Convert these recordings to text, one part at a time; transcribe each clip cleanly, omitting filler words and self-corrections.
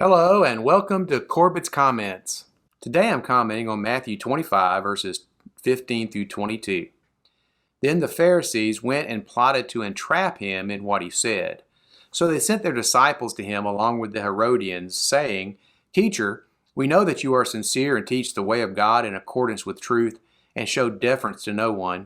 Hello and welcome to Corbett's Comments. Today I'm commenting on Matthew 25 verses 15 through 22. Then the Pharisees went and plotted to entrap him in what he said. So they sent their disciples to him along with the Herodians, saying, "Teacher, we know that you are sincere and teach the way of God in accordance with truth and show deference to no one,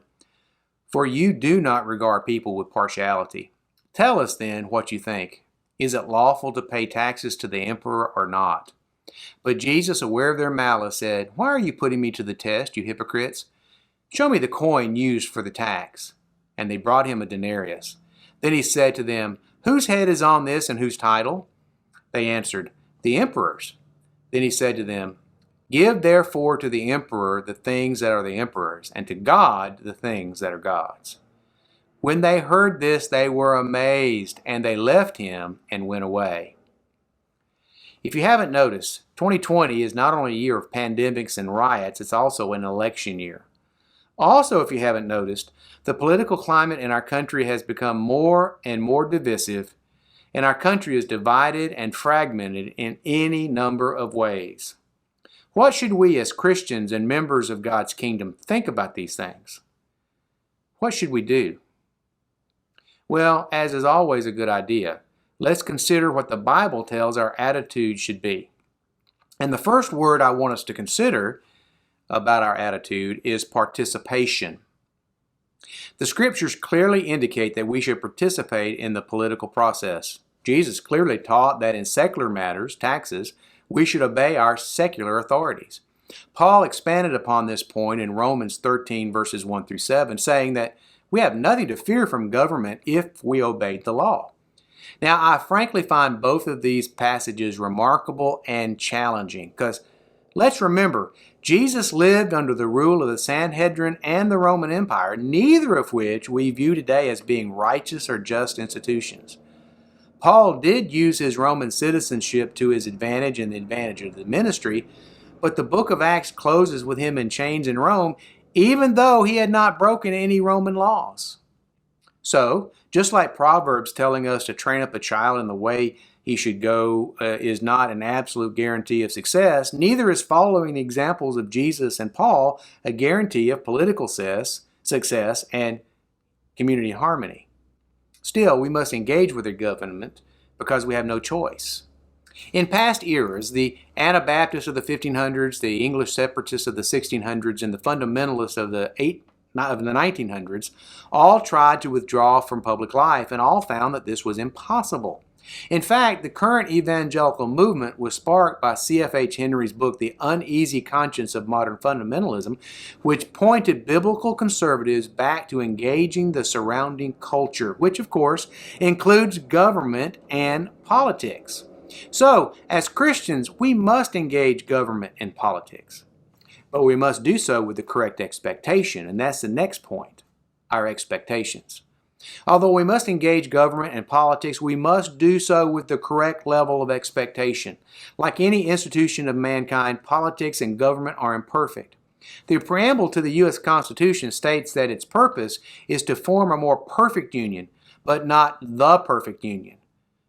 for you do not regard people with partiality. Tell us then what you think. Is it lawful to pay taxes to the emperor or not?" But Jesus, aware of their malice, said, "Why are you putting me to the test, you hypocrites? Show me the coin used for the tax." And they brought him a denarius. Then he said to them, "Whose head is on this and whose title?" They answered, "The emperor's." Then he said to them, "Give therefore to the emperor the things that are the emperor's, and to God the things that are God's." When they heard this, they were amazed, and they left him and went away. If you haven't noticed, 2020 is not only a year of pandemics and riots, it's also an election year. Also, if you haven't noticed, the political climate in our country has become more and more divisive, and our country is divided and fragmented in any number of ways. What should we as Christians and members of God's kingdom think about these things? What should we do? Well, as is always a good idea, let's consider what the Bible tells our attitude should be. And the first word I want us to consider about our attitude is participation. The scriptures clearly indicate that we should participate in the political process. Jesus clearly taught that in secular matters, taxes, we should obey our secular authorities. Paul expanded upon this point in Romans 13 verses 1 through 7, saying that we have nothing to fear from government if we obeyed the law. Now, I frankly find both of these passages remarkable and challenging because let's remember, Jesus lived under the rule of the Sanhedrin and the Roman Empire, neither of which we view today as being righteous or just institutions. Paul did use his Roman citizenship to his advantage and the advantage of the ministry, but the book of Acts closes with him in chains in Rome, even though he had not broken any Roman laws. So, just like Proverbs telling us to train up a child in the way he should go is not an absolute guarantee of success, neither is following the examples of Jesus and Paul a guarantee of political success and community harmony. Still, we must engage with the government because we have no choice. In past eras, the Anabaptists of the 1500s, the English separatists of the 1600s, and the fundamentalists of the 1900s all tried to withdraw from public life and all found that this was impossible. In fact, the current evangelical movement was sparked by C.F.H. Henry's book, The Uneasy Conscience of Modern Fundamentalism, which pointed biblical conservatives back to engaging the surrounding culture, which of course includes government and politics. So, as Christians, we must engage government and politics. But we must do so with the correct expectation, and that's the next point, our expectations. Although we must engage government and politics, we must do so with the correct level of expectation. Like any institution of mankind, politics and government are imperfect. The preamble to the U.S. Constitution states that its purpose is to form a more perfect union, but not the perfect union.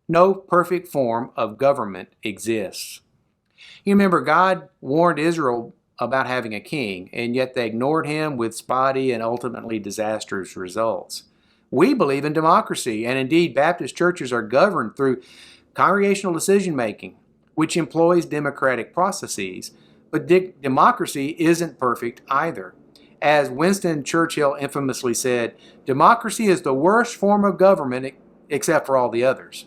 No perfect form of government exists. You remember, God warned Israel about having a king, and yet they ignored him with spotty and ultimately disastrous results. We believe in democracy, and indeed Baptist churches are governed through congregational decision-making, which employs democratic processes. But democracy isn't perfect either. As Winston Churchill infamously said, democracy is the worst form of government except for all the others.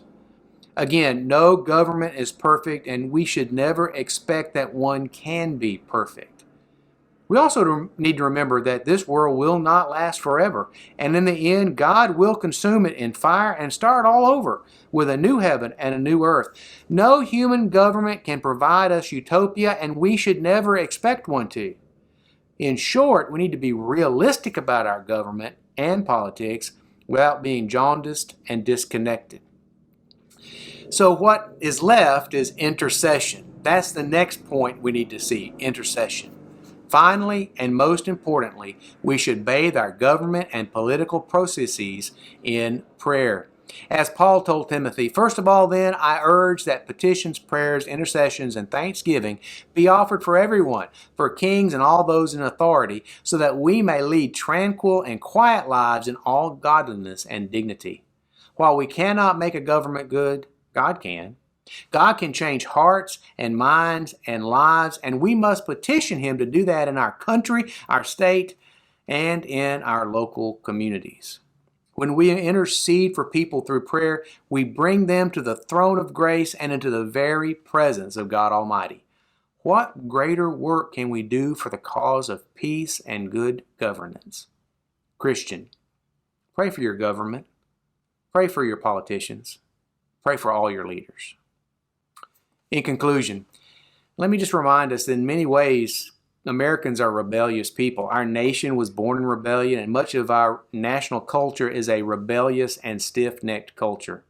Again, no government is perfect, and we should never expect that one can be perfect. We also need to remember that this world will not last forever, and in the end, God will consume it in fire and start all over with a new heaven and a new earth. No human government can provide us utopia, and we should never expect one to. In short, we need to be realistic about our government and politics without being jaundiced and disconnected. So what is left is intercession. That's the next point we need to see, intercession. Finally, and most importantly, we should bathe our government and political processes in prayer. As Paul told Timothy, "First of all, then, I urge that petitions, prayers, intercessions, and thanksgiving be offered for everyone, for kings and all those in authority, so that we may lead tranquil and quiet lives in all godliness and dignity." While we cannot make a government good, God can. God can change hearts and minds and lives, and we must petition Him to do that in our country, our state, and in our local communities. When we intercede for people through prayer, we bring them to the throne of grace and into the very presence of God Almighty. What greater work can we do for the cause of peace and good governance? Christian, pray for your government. Pray for your politicians. Pray for all your leaders. In conclusion, let me just remind us that in many ways, Americans are rebellious people. Our nation was born in rebellion, and much of our national culture is a rebellious and stiff-necked culture.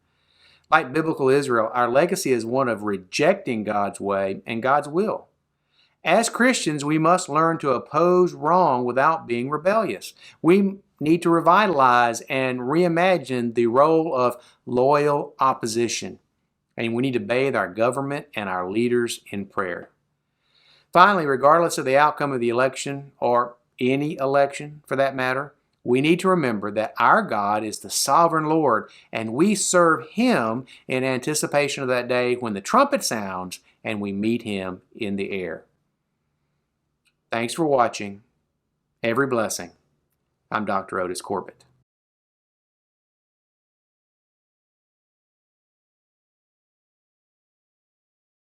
Like biblical Israel, our legacy is one of rejecting God's way and God's will. As Christians, we must learn to oppose wrong without being rebellious. We need to revitalize and reimagine the role of loyal opposition. And we need to bathe our government and our leaders in prayer. Finally, regardless of the outcome of the election, or any election for that matter, we need to remember that our God is the sovereign Lord, and we serve Him in anticipation of that day when the trumpet sounds and we meet Him in the air. Thanks for watching. Every blessing. I'm Dr. Otis Corbett.